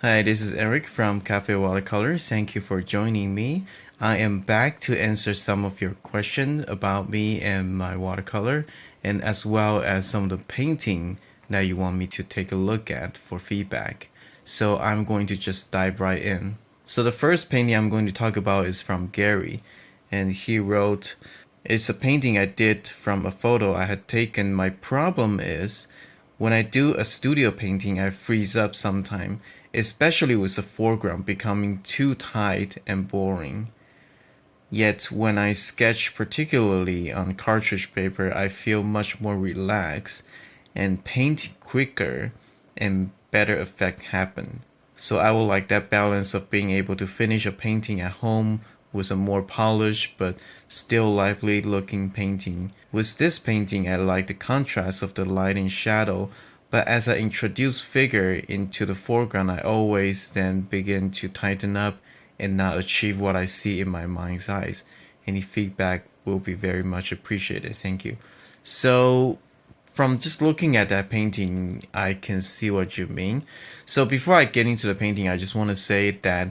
Hi, this is Eric from Cafe Watercolor. Thank you for joining me. I am back to answer some of your questions about me and my watercolor, and as well as some of the painting that you want me to take a look at for feedback. So I'm going to just dive right in. So the first painting I'm going to talk about is from Gary, and he wrote, it's a painting I did from a photo I had taken. My problem is when I do a studio painting, I freeze up sometime, especially with the foreground becoming too tight and boring. Yet when I sketch particularly on cartridge paper, I feel much more relaxed and paint quicker and better effect happen. So I would like that balance of being able to finish a painting at home with a more polished but still lively looking painting. With this painting, I like the contrast of the light and shadow, but as I introduce figure into the foreground, I always then begin to tighten up and not achieve what I see in my mind's eyes. Any feedback will be very much appreciated. Thank you. So from just looking at that painting, I can see what you mean. So before I get into the painting, I just want to say that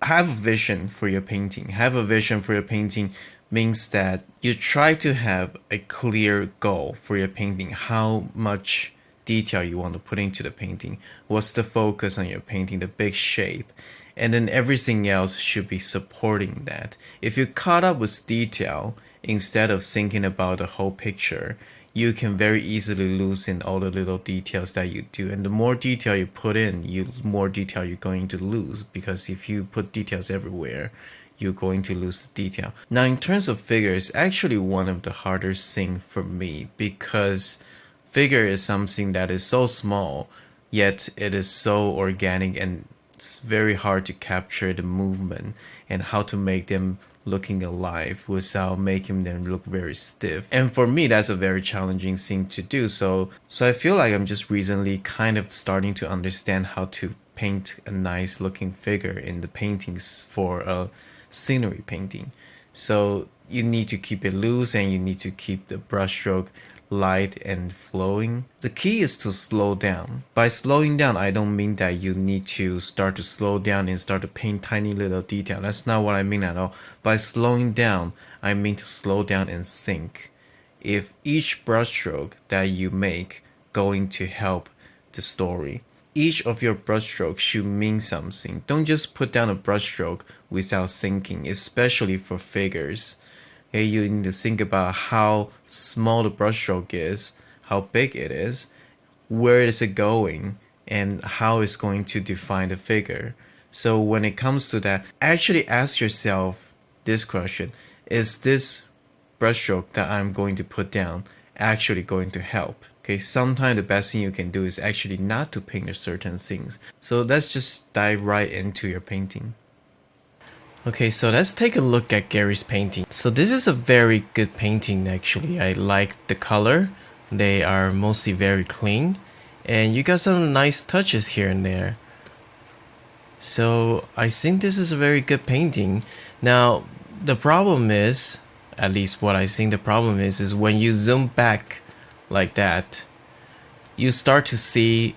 have a vision for your painting. Have a vision for your painting means that you try to have a clear goal for your painting. How much detail you want to put into the painting. What's the focus on your painting, the big shape. And then everything else should be supporting that. If you're caught up with detail instead of thinking about the whole picture, you can very easily lose in all the little details that you do. And the more detail you put in, more detail you're going to lose, because if you put details everywhere, you're going to lose the detail. Now, in terms of figure, it's actually one of the hardest things for me, because figure is something that is so small, yet it is so organic, and it's very hard to capture the movement and how to make them looking alive without making them look very stiff. And for me, that's a very challenging thing to do. So I feel like I'm just recently kind of starting to understand how to paint a nice looking figure in the paintings for a scenery painting. So you need to keep it loose and you need to keep the brushstroke light and flowing. The key is to slow down. By slowing down, I don't mean that you need to start to slow down and start to paint tiny little detail. That's not what I mean at all. By slowing down, I mean to slow down and think. If each brushstroke that you make going to help the story, each of your brushstrokes should mean something. Don't just put down a brushstroke without thinking, especially for figures. Okay, you need to think about how small the brushstroke is, how big it is, where is it going, and how it's going to define the figure. So when it comes to that, actually ask yourself this question: is this brushstroke that I'm going to put down actually going to help? Okay, sometimes the best thing you can do is actually not to paint certain things. So let's just dive right into your painting. Okay, so let's take a look at Gary's painting. So this is a very good painting actually. I like the color. They are mostly very clean. And you got some nice touches here and there. So I think this is a very good painting. Now, the problem is, at least what I think the problem is when you zoom back like that, you start to see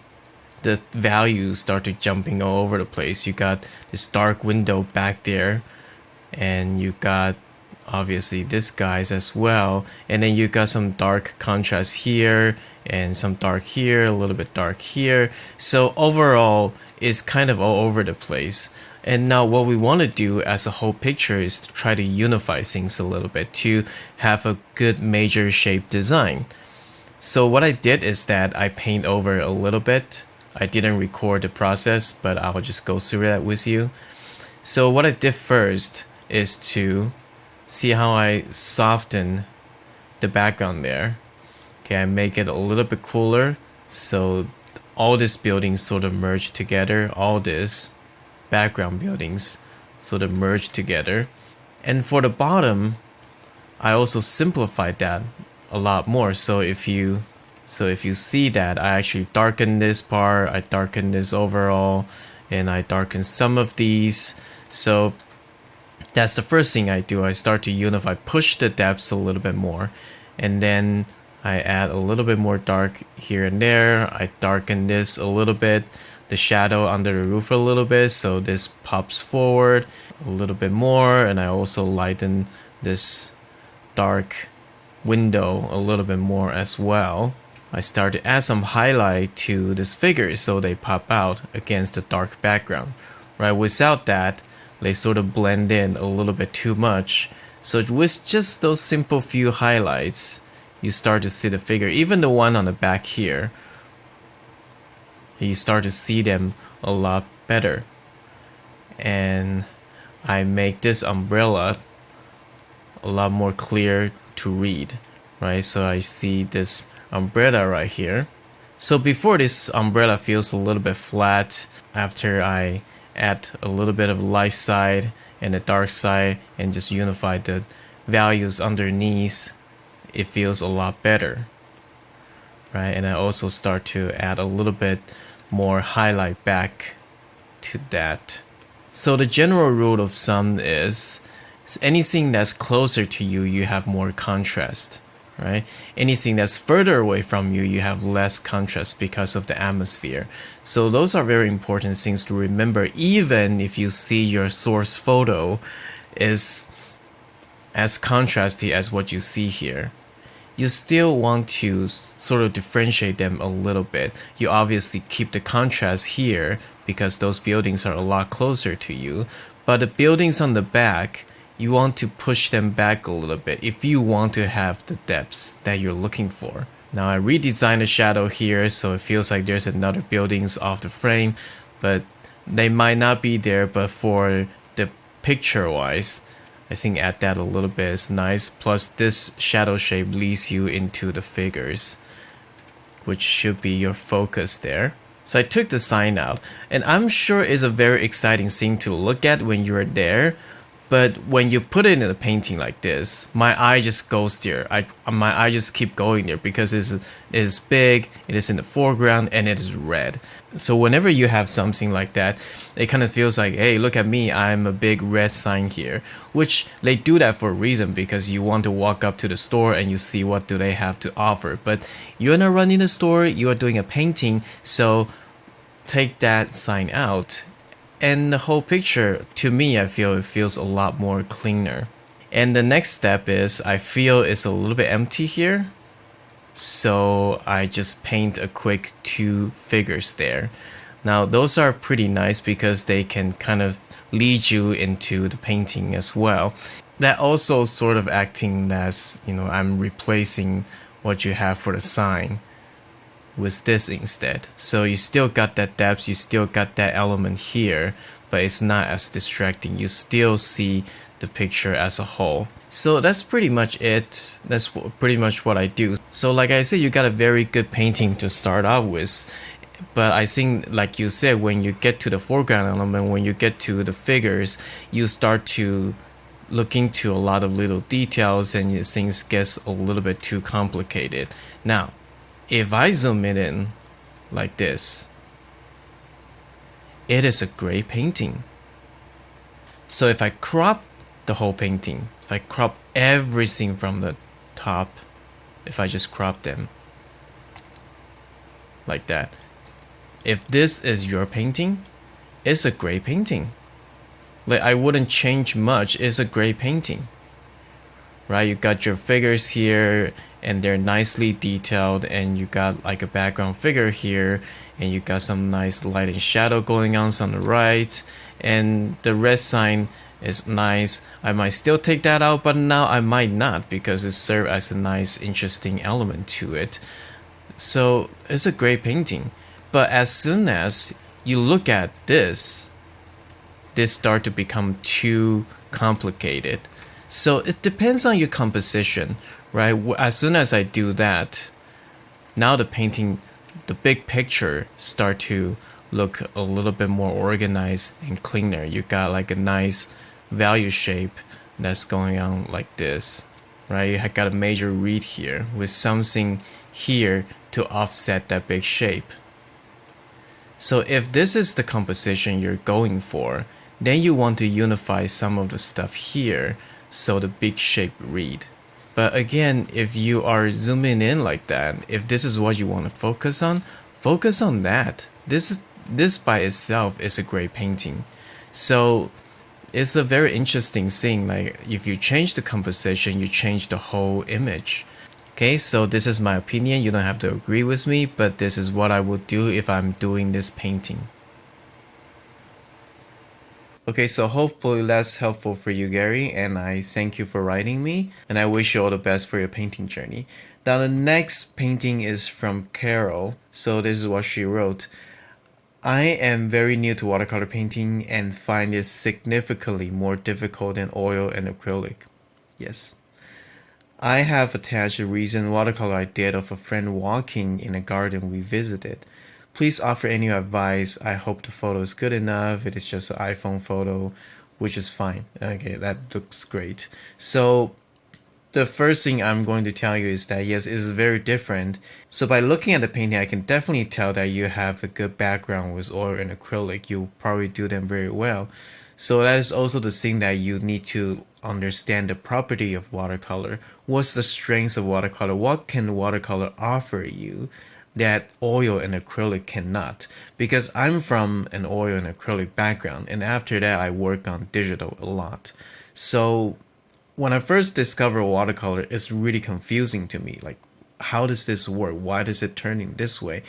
the values start to jumping all over the place. You got this dark window back there, and you got obviously this guy's as well, and then you got some dark contrast here and some dark here, a little bit dark here. So overall it's kind of all over the place. And now what we want to do as a whole picture is to try to unify things a little bit to have a good major shape design. So what I did is that I paint over a little bit. I didn't record the process, but I'll just go through that with you. So what I did first is to see how I soften the background there. Okay, I make it a little bit cooler, so all these buildings sort of merge together. All these background buildings sort of merge together. And for the bottom, I also simplified that a lot more. So if you see that, I actually darken this part, I darken this overall, and I darken some of these. So that's the first thing I do. I start to unify, push the depths a little bit more, and then I add a little bit more dark here and there. I darken this a little bit, the shadow under the roof a little bit, so this pops forward a little bit more, and I also lighten this dark window a little bit more as well. I start to add some highlight to this figure so they pop out against the dark background, right? Without that, they sort of blend in a little bit too much. So with just those simple few highlights, you start to see the figure, even the one on the back here, you start to see them a lot better. And I make this umbrella a lot more clear to read, right? So I see this umbrella right here. So before, this umbrella feels a little bit flat. After I add a little bit of light side and the dark side and just unify the values underneath, it feels a lot better, right? And I also start to add a little bit more highlight back to that. So the general rule of thumb is anything that's closer to you, you have more contrast, right? Anything that's further away from you, you have less contrast because of the atmosphere. So those are very important things to remember, even if you see your source photo is as contrasty as what you see here. You still want to sort of differentiate them a little bit. You obviously keep the contrast here because those buildings are a lot closer to you. But the buildings on the back, you want to push them back a little bit if you want to have the depths that you're looking for. Now I redesigned the shadow here so it feels like there's another buildings off the frame, but they might not be there, but for the picture wise, I think add that a little bit is nice. Plus this shadow shape leads you into the figures, which should be your focus there. So I took the sign out, and I'm sure it's a very exciting thing to look at when you're there. But when you put it in a painting like this, my eye just goes there. My eye just keep going there because it is big, it is in the foreground, and it is red. So whenever you have something like that, it kind of feels like, hey, look at me, I'm a big red sign here. Which they do that for a reason, because you want to walk up to the store and you see what do they have to offer. But you're not running the store, you are doing a painting, so take that sign out. And the whole picture, to me, I feel it feels a lot more cleaner. And the next step is, I feel it's a little bit empty here. So I just paint a quick 2 figures there. Now those are pretty nice because they can kind of lead you into the painting as well. That also sort of acting as, I'm replacing what you have for the sign with this instead. So you still got that depth, you still got that element here, but it's not as distracting. You still see the picture as a whole. So that's pretty much it. That's pretty much what I do. So like I said, you got a very good painting to start off with. But I think, like you said, when you get to the foreground element, when you get to the figures, you start to look into a lot of little details and things gets a little bit too complicated. Now, if I zoom it in like this, it is a great painting. So if I crop the whole painting, if I crop everything from the top, if I just crop them like that, if this is your painting, it's a great painting. Like, I wouldn't change much, it's a great painting. Right, you got your figures here and they're nicely detailed, and you got like a background figure here, and you got some nice light and shadow going on the right, and the red sign is nice. I might still take that out, but now I might not, because it serves as a nice interesting element to it. So it's a great painting. But as soon as you look at this start to become too complicated. So it depends on your composition, right? As soon as I do that, now the painting, the big picture start to look a little bit more organized and cleaner. You got like a nice value shape that's going on like this, right? You got a major read here with something here to offset that big shape. So if this is the composition you're going for, then you want to unify some of the stuff here so the big shape read. But again, if you are zooming in like that, if this is what you want to focus on that. This this by itself is a great painting. So it's a very interesting thing. Like if you change the composition, you change the whole image. Okay, so this is my opinion. You don't have to agree with me, but this is what I would do if I'm doing this painting. Okay, so hopefully that's helpful for you, Gary, and I thank you for writing me, and I wish you all the best for your painting journey. Now, the next painting is from Carol, so this is what she wrote. I am very new to watercolor painting and find it significantly more difficult than oil and acrylic. Yes. I have attached a recent watercolor I did of a friend walking in a garden we visited. Please offer any advice. I hope the photo is good enough. It is just an iPhone photo, which is fine. Okay, that looks great. So the first thing I'm going to tell you is that yes, it is very different. So by looking at the painting, I can definitely tell that you have a good background with oil and acrylic. You probably do them very well. So that is also the thing that you need to understand the property of watercolor. What's the strengths of watercolor? What can watercolor offer you that oil and acrylic cannot? Because I'm from an oil and acrylic background, and after that I work on digital a lot. So when I first discovered watercolor, it's really confusing to me. Like, how does this work? Why does it turn in this way?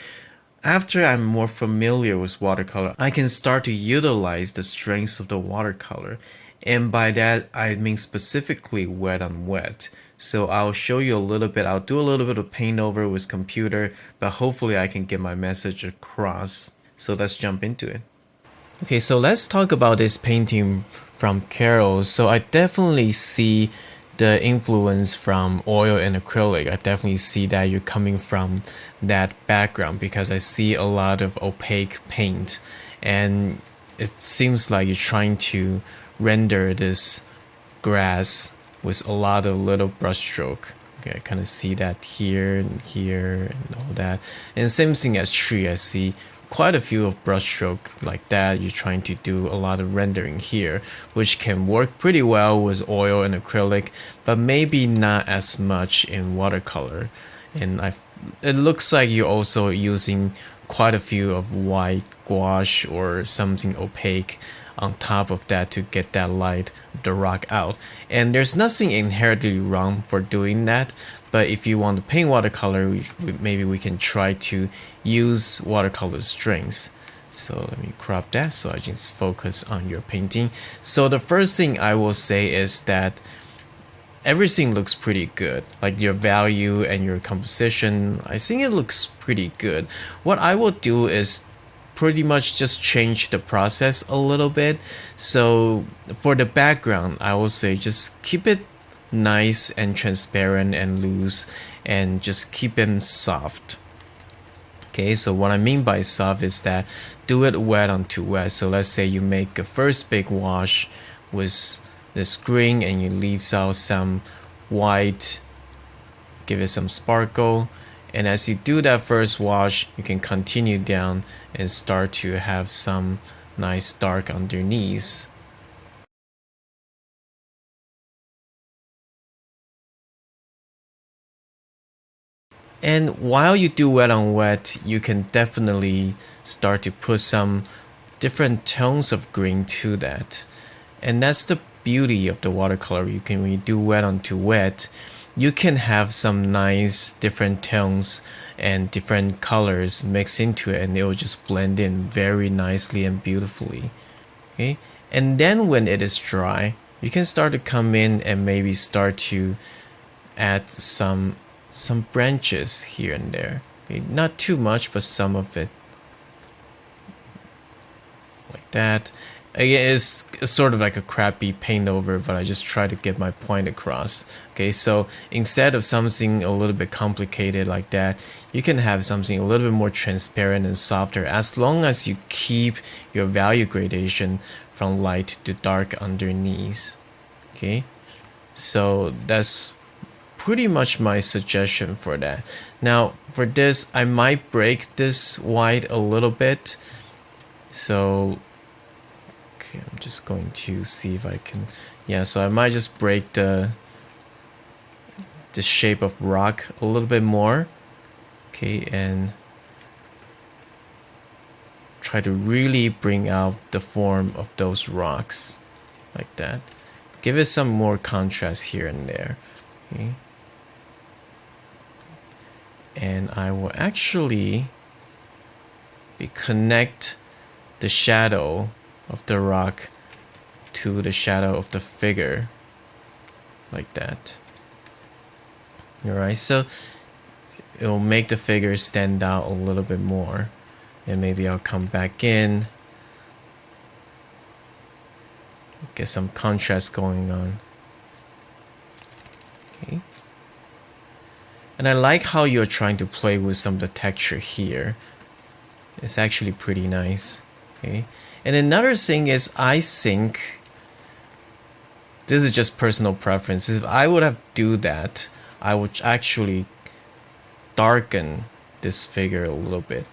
After I'm more familiar with watercolor, I can start to utilize the strengths of the watercolor. And by that, I mean specifically wet on wet. So I'll show you a little bit. I'll do a little bit of paint over with computer, but hopefully I can get my message across. So let's jump into it. Okay, so let's talk about this painting from Carol. So I definitely see the influence from oil and acrylic. I definitely see that you're coming from that background because I see a lot of opaque paint, and it seems like you're trying to render this grass with a lot of little brushstroke. Okay, I kind of see that here and all that. And same thing as tree, I see quite a few of brushstroke like that. You're trying to do a lot of rendering here, which can work pretty well with oil and acrylic, but maybe not as much in watercolor. And it looks like you're also using quite a few of white gouache or something opaque on top of that to get that light of the rock out. And there's nothing inherently wrong for doing that, but if you want to paint watercolor, maybe we can try to use watercolor strengths. So let me crop that so I just focus on your painting. So the first thing I will say is that everything looks pretty good. Like your value and your composition, I think it looks pretty good. What I will do is pretty much just change the process a little bit. So for the background, I will say just keep it nice and transparent and loose, and just keep them soft. Okay, so what I mean by soft is that do it wet onto wet. So let's say you make a first big wash with this green and you leave out some white, give it some sparkle. And as you do that first wash, you can continue down and start to have some nice dark underneath. And while you do wet on wet, you can definitely start to put some different tones of green to that. And that's the beauty of the watercolor. When you do wet onto wet, you can have some nice different tones and different colors mixed into it, and it will just blend in very nicely and beautifully. Okay, and then when it is dry, you can start to come in and maybe start to add some branches here and there. Okay, not too much, but some of it, like that. Again, it's sort of like a crappy paint over, but I just try to get my point across. Okay, so instead of something a little bit complicated like that, you can have something a little bit more transparent and softer, as long as you keep your value gradation from light to dark underneath. Okay, so that's pretty much my suggestion for that. Now for this, I might break this white a little bit. So okay, I'm just going to see if I can, yeah, so I might just break the shape of rock a little bit more. Okay, and try to really bring out the form of those rocks like that. Give it some more contrast here and there. Okay. And I will actually connect the shadow of the rock to the shadow of the figure like that. Alright, so it will make the figure stand out a little bit more. And maybe I'll come back in, get some contrast going on. Okay. And I like how you're trying to play with some of the texture here. It's actually pretty nice. Okay. And another thing is, I think this is just personal preference. If I would have do that, I would actually darken this figure a little bit.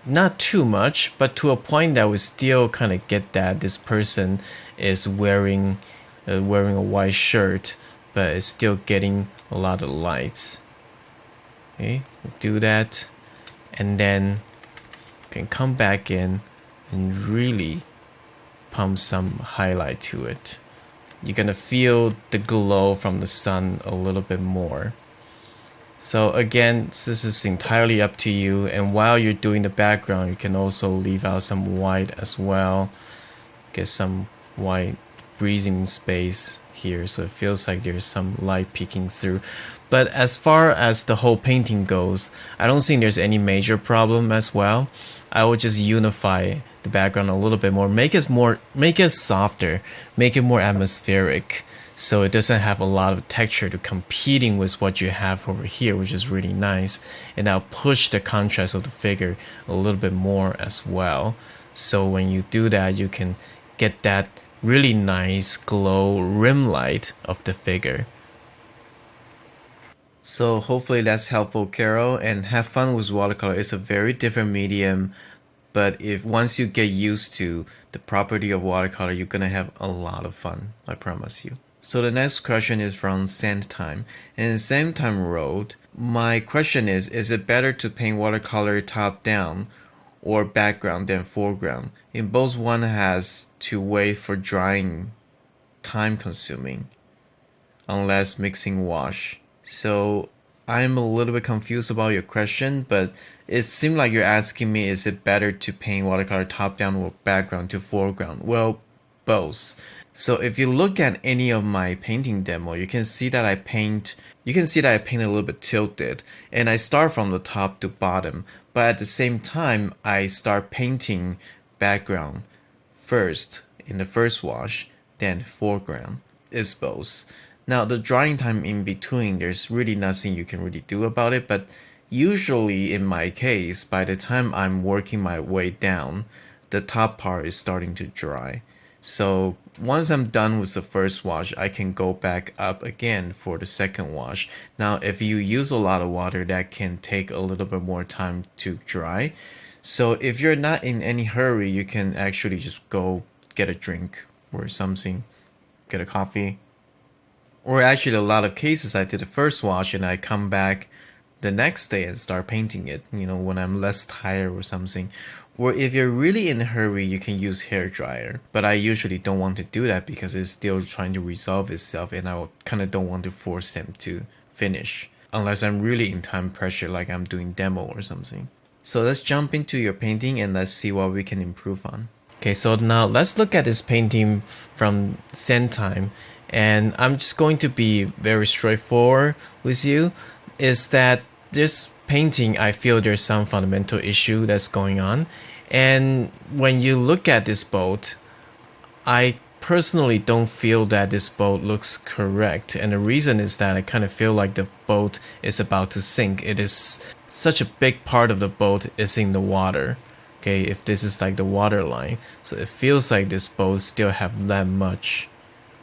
Not too much, but to a point that we still kind of get that this person is wearing a white shirt, but is still getting a lot of lights. Okay, do that, and then you can come back in and really pump some highlight to it. You're gonna feel the glow from the sun a little bit more. So again, this is entirely up to you, and while you're doing the background, you can also leave out some white as well. Get some white breathing space here, so it feels like there's some light peeking through. But as far as the whole painting goes, I don't think there's any major problem as well. I will just unify the background a little bit more, make it softer, make it more atmospheric, so it doesn't have a lot of texture to competing with what you have over here, which is really nice. And I'll push the contrast of the figure a little bit more as well. So when you do that, you can get that really nice glow rim light of the figure. So hopefully that's helpful, Carol, and have fun with watercolor. It's a very different medium, but if once you get used to the property of watercolor, you're gonna have a lot of fun, I promise you. So the next question is from Sandtime, and Sandtime wrote, my question is it better to paint watercolor top down or background than foreground? In both, one has to wait for drying, time consuming, unless mixing wash. So I'm a little bit confused about your question, but it seemed like you're asking me, is it better to paint watercolor top down or background to foreground? Well, both. So if you look at any of my painting demo, you can see that I paint a little bit tilted, and I start from the top to bottom, but at the same time I start painting background first in the first wash, then foreground. Is both. Now the drying time in between, there's really nothing you can really do about it, but usually in my case, by the time I'm working my way down, the top part is starting to dry. So once I'm done with the first wash, I can go back up again for the second wash. Now, if you use a lot of water, that can take a little bit more time to dry. So if you're not in any hurry, you can actually just go get a drink or something, get a coffee. Or actually, a lot of cases, I did the first wash and I come back the next day and start painting it, when I'm less tired or something. Or if you're really in a hurry, you can use hair dryer. But I usually don't want to do that because it's still trying to resolve itself, and I kind of don't want to force them to finish. Unless I'm really in time pressure, like I'm doing demo or something. So let's jump into your painting and let's see what we can improve on. Okay, so now let's look at this painting from Sandtime. And I'm just going to be very straightforward with you, is that this painting, I feel there's some fundamental issue that's going on. And when you look at this boat, I personally don't feel that this boat looks correct. And the reason is that I kind of feel like the boat is about to sink. It is such a big part of the boat is in the water. Okay, if this is like the water line. So it feels like this boat still have that much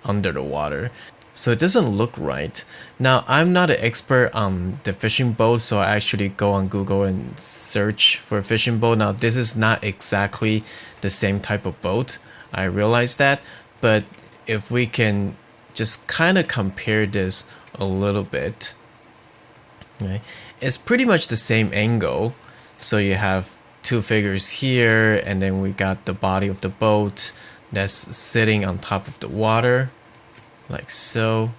under the water. So it doesn't look right. Now, I'm not an expert on the fishing boat, so I actually go on Google and search for a fishing boat. Now, this is not exactly the same type of boat. I realize that. But if we can just kind of compare this a little bit, okay, it's pretty much the same angle. So you have two figures here, and then we got the body of the boat that's sitting on top of the water, like so.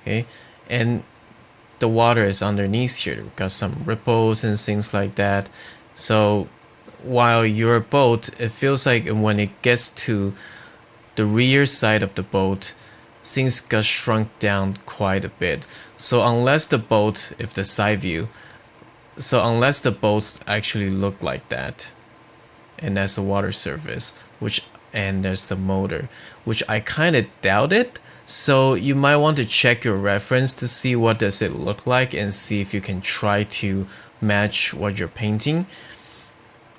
Okay, and the water is underneath here. We've got some ripples and things like that. So while your boat, it feels like when it gets to the rear side of the boat, things got shrunk down quite a bit. So unless the boat, if the side view, so unless the boat actually look like that, and that's the water surface, and there's the motor, which I kind of doubt it. So you might want to check your reference to see what does it look like and see if you can try to match what you're painting.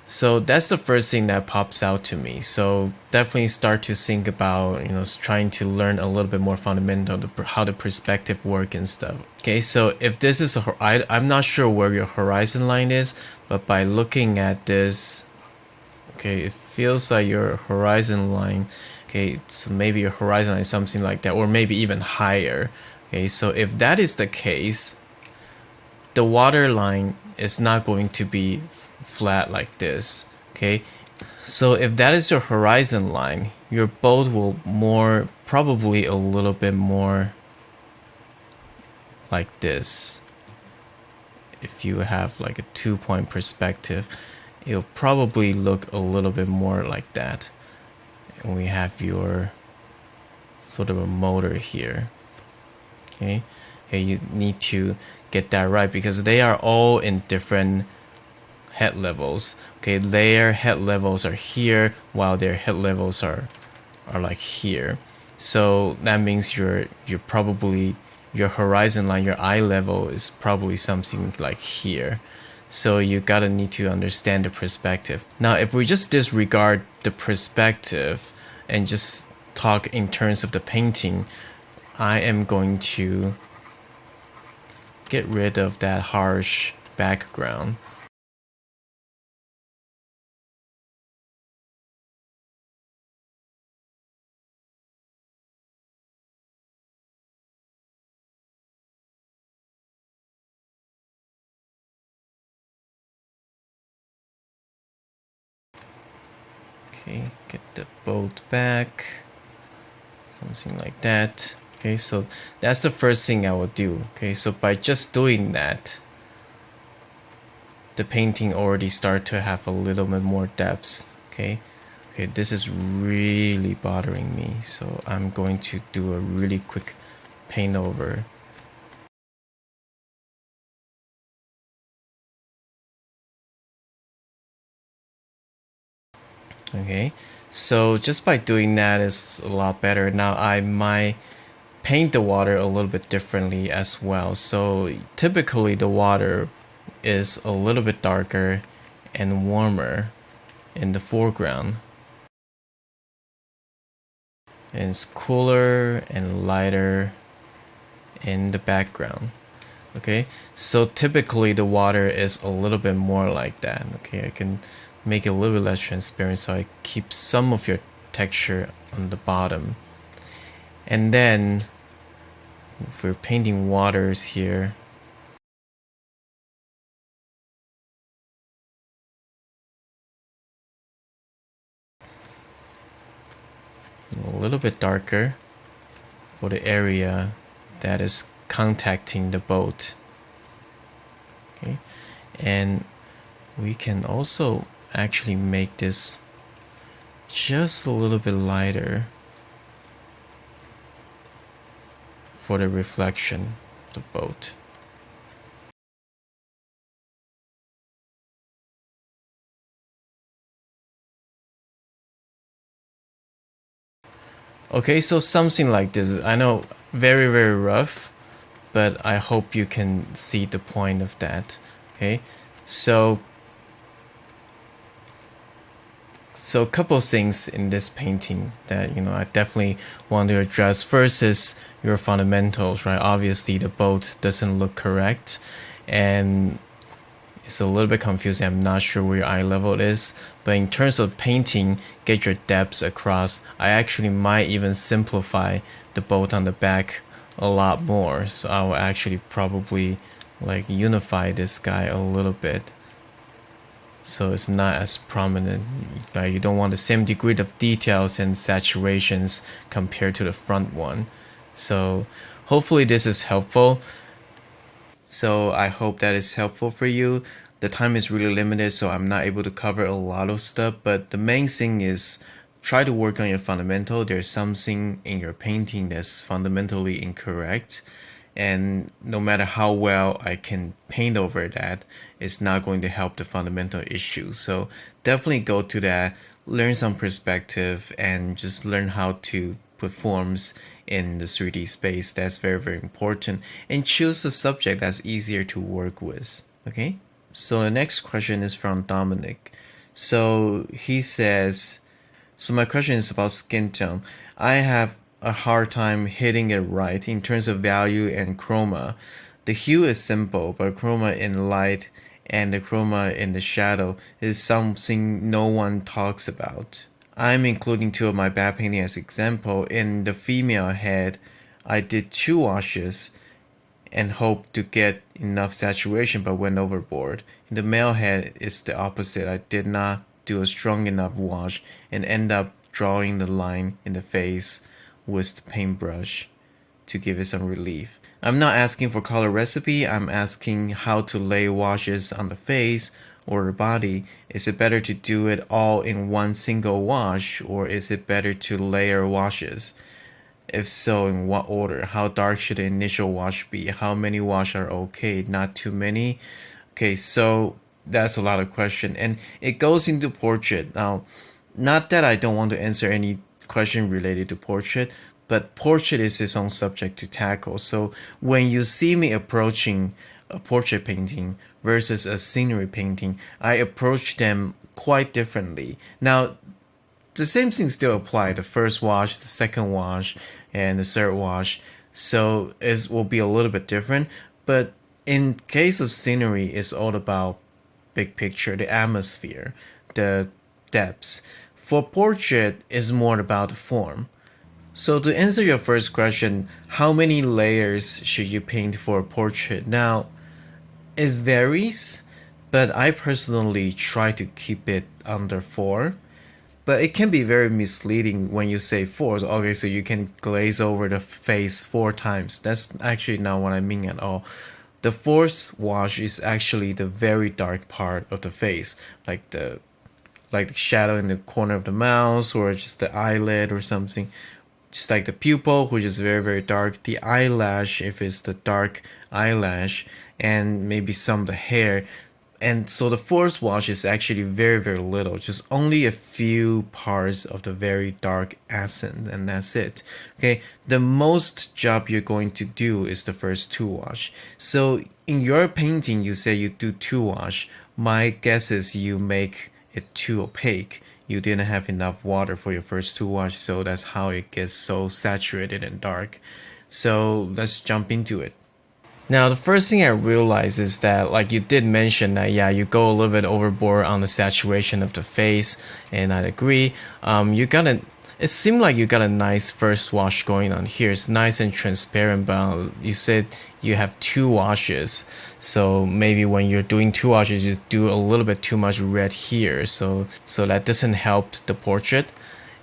So that's the first thing that pops out to me. So definitely start to think about, trying to learn a little bit more fundamental how the perspective work and stuff. Okay, so if this is I'm not sure where your horizon line is, but by looking at this, okay, it feels like your horizon line, okay, so maybe your horizon line is something like that, or maybe even higher. Okay, so if that is the case, the water line is not going to be flat like this. Okay, so if that is your horizon line, your boat will probably a little bit more like this. If you have like a 2-point perspective, it'll probably look a little bit more like that. And we have your sort of a motor here. Okay, you need to get that right because they are all in different head levels. Okay, their head levels are here while their head levels are like here. So that means your horizon line, your eye level is probably something like here. So you gotta need to understand the perspective. Now, if we just disregard the perspective and just talk in terms of the painting, I am going to get rid of that harsh background. Okay, get the boat back, something like that. Okay, so that's the first thing I will do. Okay, so by just doing that, the painting already start to have a little bit more depth. Okay, this is really bothering me, so I'm going to do a really quick paint over. Okay, so just by doing that is a lot better. Now I might paint the water a little bit differently as well. So typically the water is a little bit darker and warmer in the foreground, and it's cooler and lighter in the background. Okay, so typically the water is a little bit more like that. Okay, I can make it a little bit less transparent so I keep some of your texture on the bottom. And then if we're painting waters here, a little bit darker for the area that is contacting the boat. Okay, and we can also actually make this just a little bit lighter for the reflection of the boat. Okay, so something like this. I know, very, very rough, but I hope you can see the point of that. Okay, so a couple of things in this painting that I definitely want to address. First is your fundamentals, right? Obviously the boat doesn't look correct and it's a little bit confusing. I'm not sure where your eye level is, but in terms of painting, get your depths across. I actually might even simplify the boat on the back a lot more, so I will actually probably like unify this guy a little bit. so it's not as prominent. Like you don't want the same degree of details and saturations compared to the front one. So hopefully this is helpful. So I hope that is helpful for you. The time is really limited, so I'm not able to cover a lot of stuff, but the main thing is try to work on your fundamental. There's something in your painting that's fundamentally incorrect. And no matter how well I can paint over that, it's not going to help the fundamental issue. So definitely go to that, learn some perspective, and just learn how to put forms in the 3D space. That's very, very important. And choose a subject that's easier to work with. Okay? So the next question is from Dominic. So he says, so my question is about skin tone. I have a hard time hitting it right in terms of value and chroma. The hue is simple, but chroma in light and the chroma in the shadow is something no one talks about. I'm including two of my bad painting as example. In the female head, I did 2 washes and hoped to get enough saturation but went overboard. In the male head, it's the opposite. I did not do a strong enough wash and end up drawing the line in the face with the paintbrush to give it some relief. I'm not asking for color recipe, I'm asking how to lay washes on the face or the body. Is it better to do it all in one single wash, or is it better to layer washes? If so, in what order? How dark should the initial wash be? How many wash are okay? Not too many? Okay, so that's a lot of question, and it goes into portrait. Now, not that I don't want to answer any question related to portrait, but portrait is its own subject to tackle. So when you see me approaching a portrait painting versus a scenery painting, I approach them quite differently. Now, the same things still apply. The first wash, the second wash, and the third wash. So it will be a little bit different. But in case of scenery, it's all about big picture, the atmosphere, the depths. For portrait, it's more about the form. So to answer your first question, how many layers should you paint for a portrait? Now, it varies, but I personally try to keep it under 4. But it can be very misleading when you say 4. So, okay, so you can glaze over the face 4 times. That's actually not what I mean at all. The fourth wash is actually the very dark part of the face, like the shadow in the corner of the mouth or just the eyelid or something. Just like the pupil, which is very, very dark, the eyelash, if it's the dark eyelash, and maybe some of the hair. And so the fourth wash is actually very, very little, just only a few parts of the very dark accent, and that's it. Okay, the most job you're going to do is the first 2 wash. So in your painting, you say you do 2 wash. My guess is you make it too opaque. You didn't have enough water for your first 2 wash, so that's how it gets so saturated and dark. So let's jump into it. Now, the first thing I realized is that, like you did mention that, yeah, you go a little bit overboard on the saturation of the face, and I agree. It seemed like you got a nice first wash going on here. It's nice and transparent, but you said you have 2 washes. So maybe when you're doing 2 washes, you do a little bit too much red here. So that doesn't help the portrait.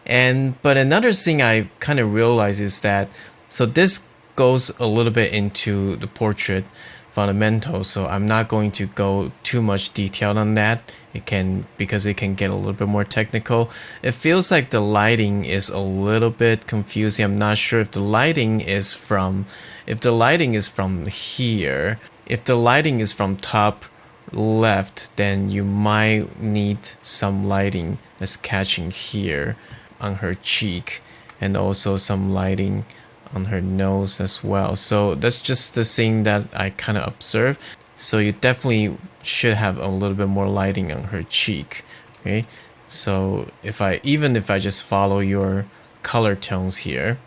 But another thing I kind of realized is that, so this goes a little bit into the portrait fundamentals, so I'm not going to go too much detail on that. Because it can get a little bit more technical. It feels like the lighting is a little bit confusing. I'm not sure if the lighting is from here. If the lighting is from top left, then you might need some lighting that's catching here on her cheek, and also some lighting on her nose as well. So that's just the thing that I kind of observed. So you definitely should have a little bit more lighting on her cheek. Okay, so even if I just follow your color tones here,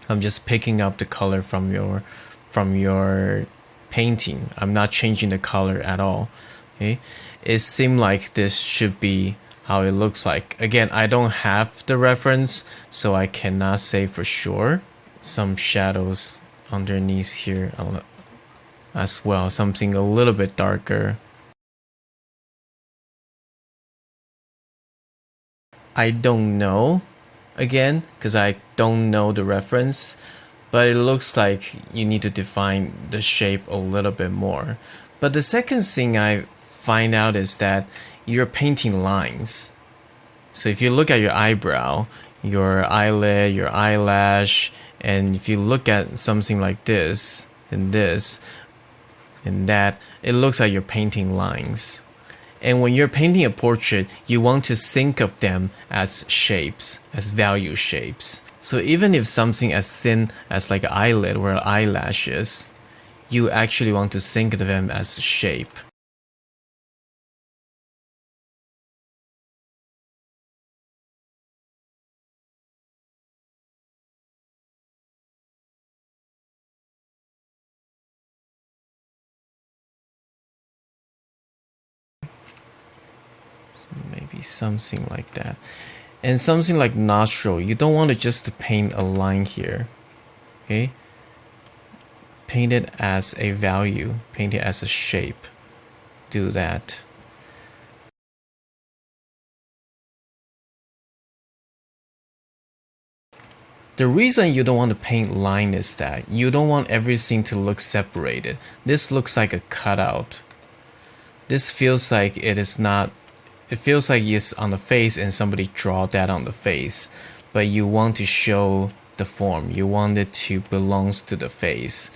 I'm just picking up the color from your painting. I'm not changing the color at all. Okay, it seemed like this should be how it looks like. Again, I don't have the reference, so I cannot say for sure. Some shadows underneath here as well, something a little bit darker. I don't know, again, because I don't know the reference, but it looks like you need to define the shape a little bit more. But the second thing I find out is that you're painting lines. So if you look at your eyebrow, your eyelid, your eyelash, and if you look at something like this, and this, and that, it looks like you're painting lines. And when you're painting a portrait, you want to think of them as shapes, as value shapes. So even if something as thin as like an eyelid or eyelashes, you actually want to think of them as shape. So maybe something like that. And something like nostril, you don't want to just paint a line here. Okay? Paint it as a value, paint it as a shape. Do that. The reason you don't want to paint line is that you don't want everything to look separated. This looks like a cutout. This feels like it is not, it feels like it's on the face and somebody draw that on the face. But you want to show the form. You want it to belong to the face.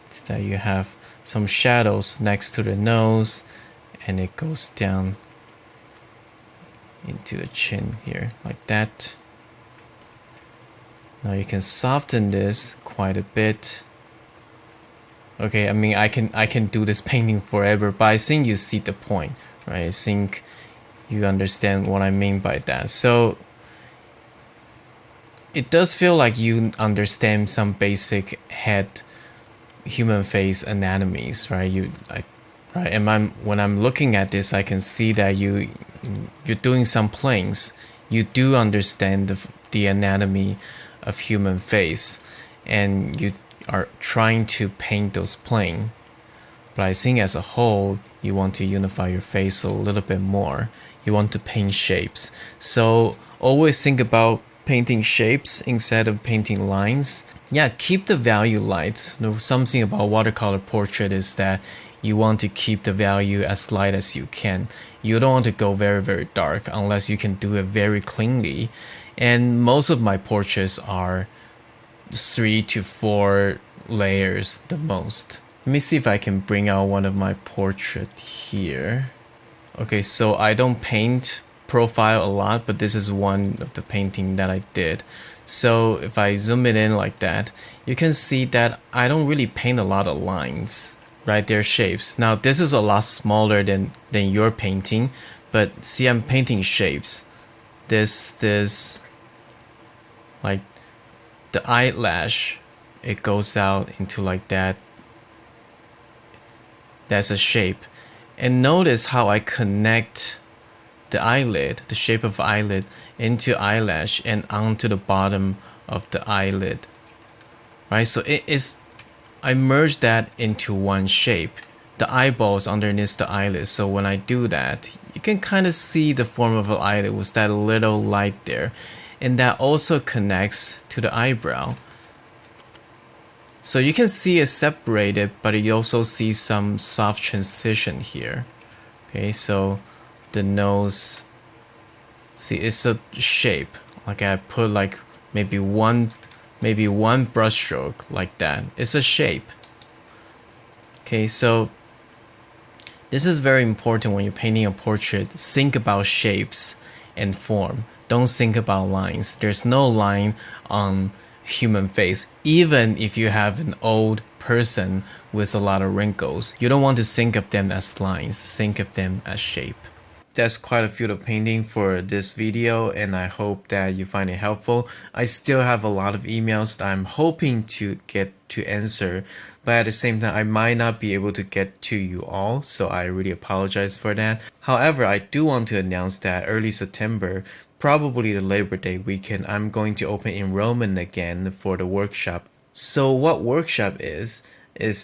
It's that you have some shadows next to the nose and it goes down into the chin here like that. Now you can soften this quite a bit. Okay, I mean I can do this painting forever, but I think you see the point, right? I think you understand what I mean by that. So it does feel like you understand some basic head human face anatomies, right? Right? And when I'm looking at this, I can see that you're doing some planes. You do understand the anatomy of human face, and you are trying to paint those planes. But I think as a whole, you want to unify your face a little bit more. You want to paint shapes. So always think about painting shapes instead of painting lines. Yeah, keep the value light. Something about watercolor portrait is that you want to keep the value as light as you can. You don't want to go very, very dark unless you can do it very cleanly. And most of my portraits are 3 to 4 layers the most. Let me see if I can bring out one of my portraits here. Okay, so I don't paint profile a lot, but this is one of the painting that I did. So if I zoom it in like that, you can see that I don't really paint a lot of lines, right? They're shapes. Now this is a lot smaller than your painting, but see, I'm painting shapes. This like the eyelash, it goes out into like that. That's a shape. And notice how I connect the eyelid, the shape of eyelid, into eyelash and onto the bottom of the eyelid. Right? So I merge that into one shape. The eyeballs underneath the eyelid. So when I do that, you can kind of see the form of an eyelid with that little light there. And that also connects to the eyebrow. So you can see it separated, but you also see some soft transition here. Okay, so the nose, see, it's a shape. Like I put like maybe one brush stroke like that. It's a shape. Okay, so this is very important when you're painting a portrait. Think about shapes and form. Don't think about lines. There's no line on human face. Even if you have an old person with a lot of wrinkles, you don't want to think of them as lines. Think of them as shape. That's quite a few of painting for this video, and I hope that you find it helpful. I still have a lot of emails that I'm hoping to get to answer, but at the same time I might not be able to get to you all, so I really apologize for that. However, I do want to announce that early September, probably the Labor Day weekend, I'm going to open enrollment again for the workshop. So what workshop is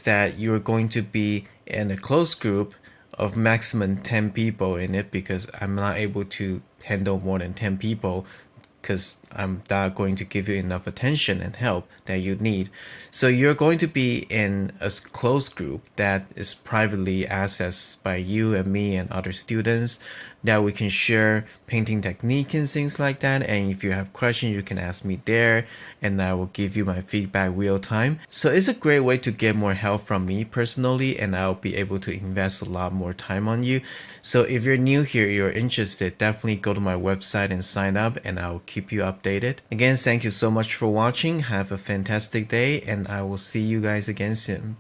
that you're going to be in a closed group of maximum 10 people in it because I'm not able to handle more than 10 people because I'm not going to give you enough attention and help that you need. So you're going to be in a closed group that is privately accessed by you and me and other students that we can share painting technique and things like that. And if you have questions, you can ask me there and I will give you my feedback real time. So it's a great way to get more help from me personally, and I'll be able to invest a lot more time on you. So if you're new here, you're interested, definitely go to my website and sign up and I'll keep you updated. Again, thank you so much for watching. Have a fantastic day and I will see you guys again soon.